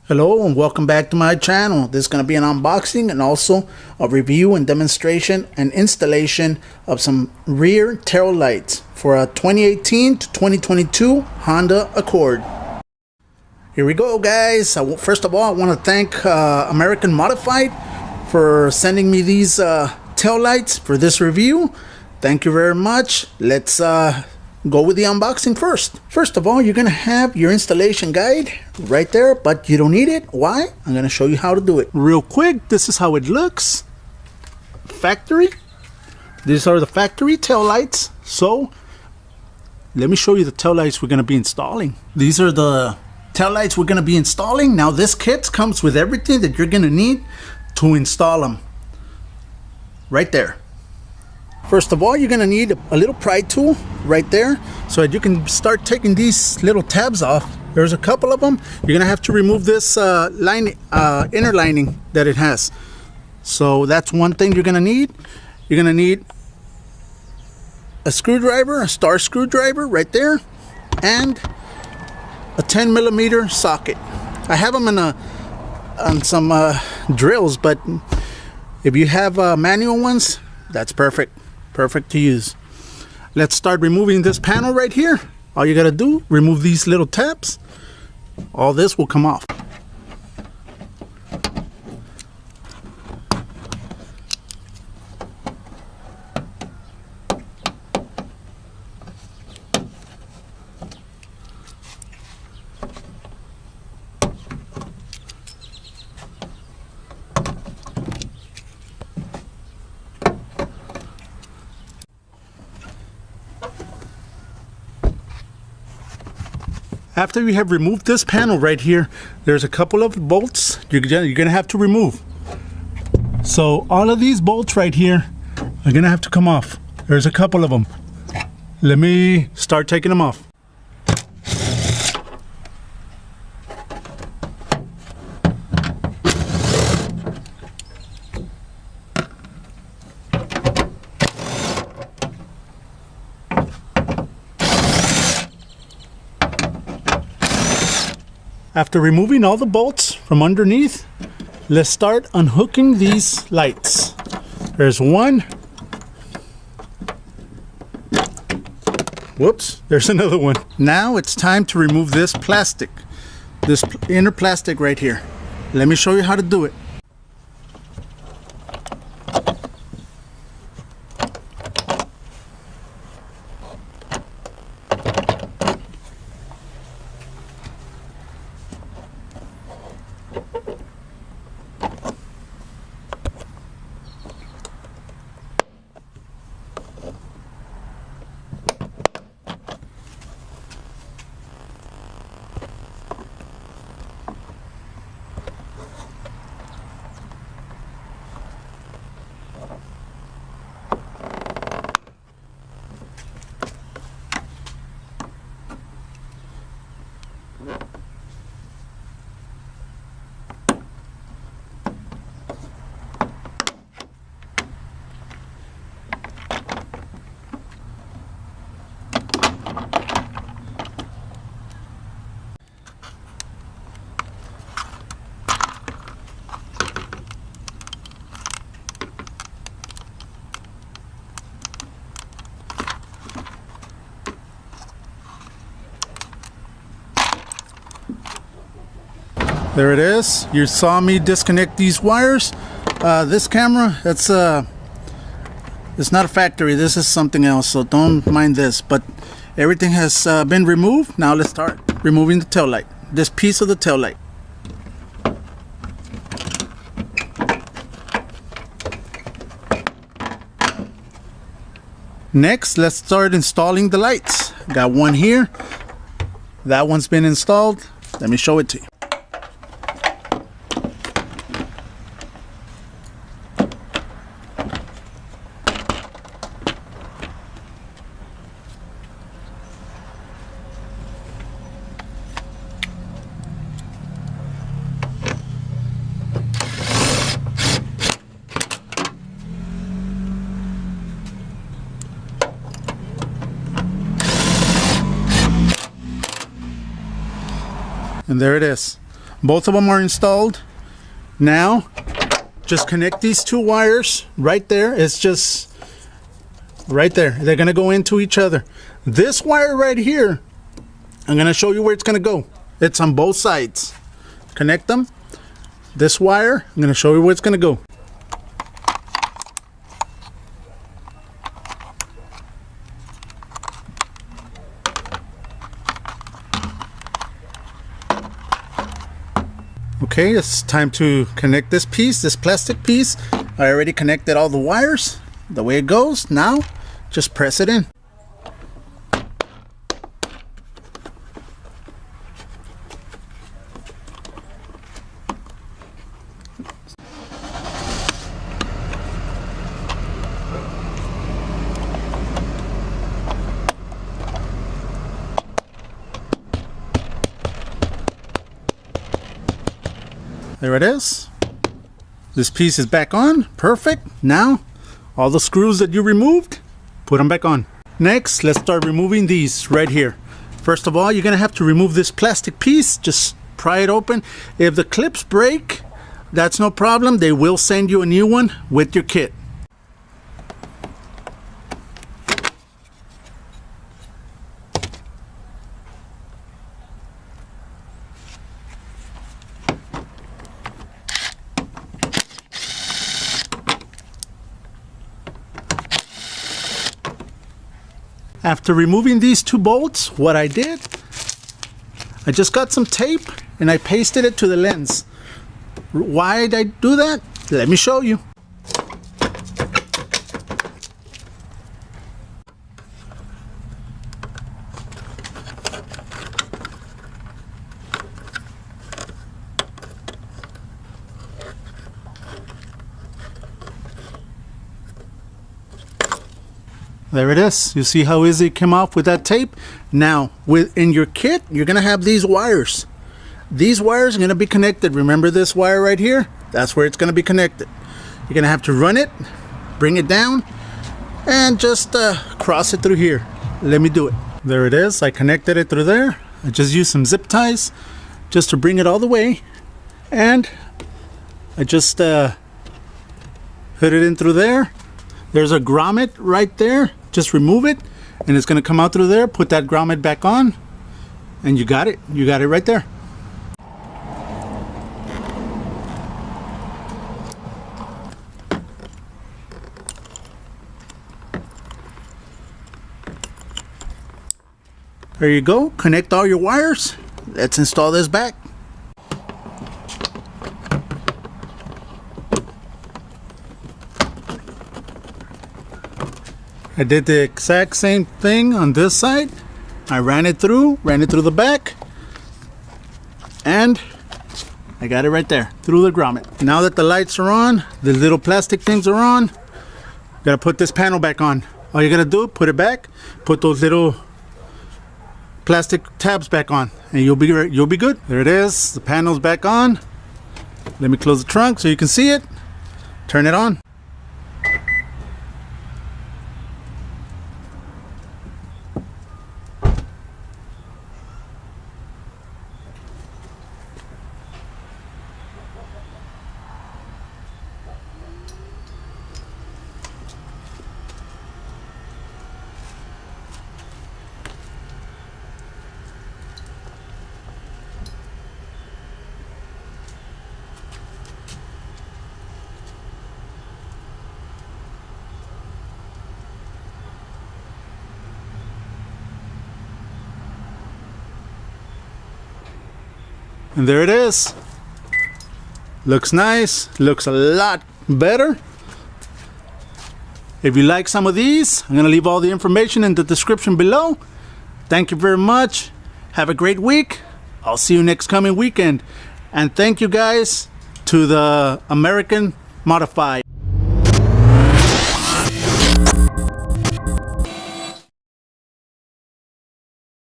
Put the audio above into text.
Hello and welcome back to my channel. This is going to be an unboxing and also a review and demonstration and installation of some rear tail lights for a 2018 to 2022 Honda Accord. Here we go, guys. First of all, I want to thank American Modified for sending me these tail lights for this review. Thank you very much. Let's go with the unboxing first. First of all, you're going to have your installation guide right there, but you don't need it. Why? I'm going to show you how to do it. Real quick, this is how it looks. Factory. These are the factory tail lights. So, let me show you the tail lights we're going to be installing. These are the tail lights we're going to be installing. Now, this kit comes with everything that you're going to need to install them. Right there. First of all, you're going to need a little pry tool right there so that you can start taking these little tabs off. There's a couple of them. You're going to have to remove this inner lining that it has. So that's one thing you're going to need. You're going to need a screwdriver, a star screwdriver right there, and a 10mm socket. I have them on some drills, but if you have manual ones, that's perfect. Perfect to use. Let's start removing this panel right here. All you gotta do, remove these little tabs. All this will come off. After you have removed this panel right here, there's a couple of bolts you're gonna have to remove. So all of these bolts right here are gonna have to come off. There's a couple of them. Let me start taking them off. After removing all the bolts from underneath, let's start unhooking these lights. There's one. Whoops, there's another one. Now it's time to remove this plastic, this inner plastic right here. Let me show you how to do it. There it is. You saw me disconnect these wires. This camera, it's not a factory. This is something else, so don't mind this. But everything has been removed. Now let's start removing the tail light. This piece of the tail light. Next, let's start installing the lights. Got one here. That one's been installed. Let me show it to you. And there it is. Both of them are installed. Now, just connect these two wires right there. It's just right there. They're gonna go into each other. This wire right here, I'm gonna show you where it's gonna go. It's on both sides. Connect them. This wire, I'm gonna show you where it's gonna go. Okay, it's time to connect this piece, this plastic piece. I already connected all the wires the way it goes. Now, just press it in. There it is. This piece is back on. Perfect. Now, all the screws that you removed, put them back on. Next, let's start removing these right here. First of all, you're gonna have to remove this plastic piece. Just pry it open. If the clips break, that's no problem. They will send you a new one with your kit. After removing these two bolts, what I did, I just got some tape and I pasted it to the lens. Why did I do that? Let me show you. There it is. You see how easy it came off with that tape? Now, in your kit, you're gonna have these wires. These wires are gonna be connected. Remember this wire right here? That's where it's gonna be connected. You're gonna have to run it, bring it down, and just cross it through here. Let me do it. There it is. I connected it through there. I just used some zip ties just to bring it all the way. And I just put it in through there. There's a grommet right there. Just remove it and it's gonna come out through there. Put that grommet back on and you got it. You got it right there. There you go. Connect all your wires. Let's install this back. I did the exact same thing on this side. I ran it through the back, and I got it right there through the grommet. Now that the lights are on, the little plastic things are on, gotta put this panel back on. All you gotta do, put it back, put those little plastic tabs back on, and you'll be good. There it is. The panel's back on. Let me close the trunk so you can see it. Turn it on. And there it is. Looks nice, looks a lot better. If you like some of these, I'm gonna leave all the information in the description below. Thank you very much. Have a great week. I'll see you next coming weekend. And thank you guys to the American Modified.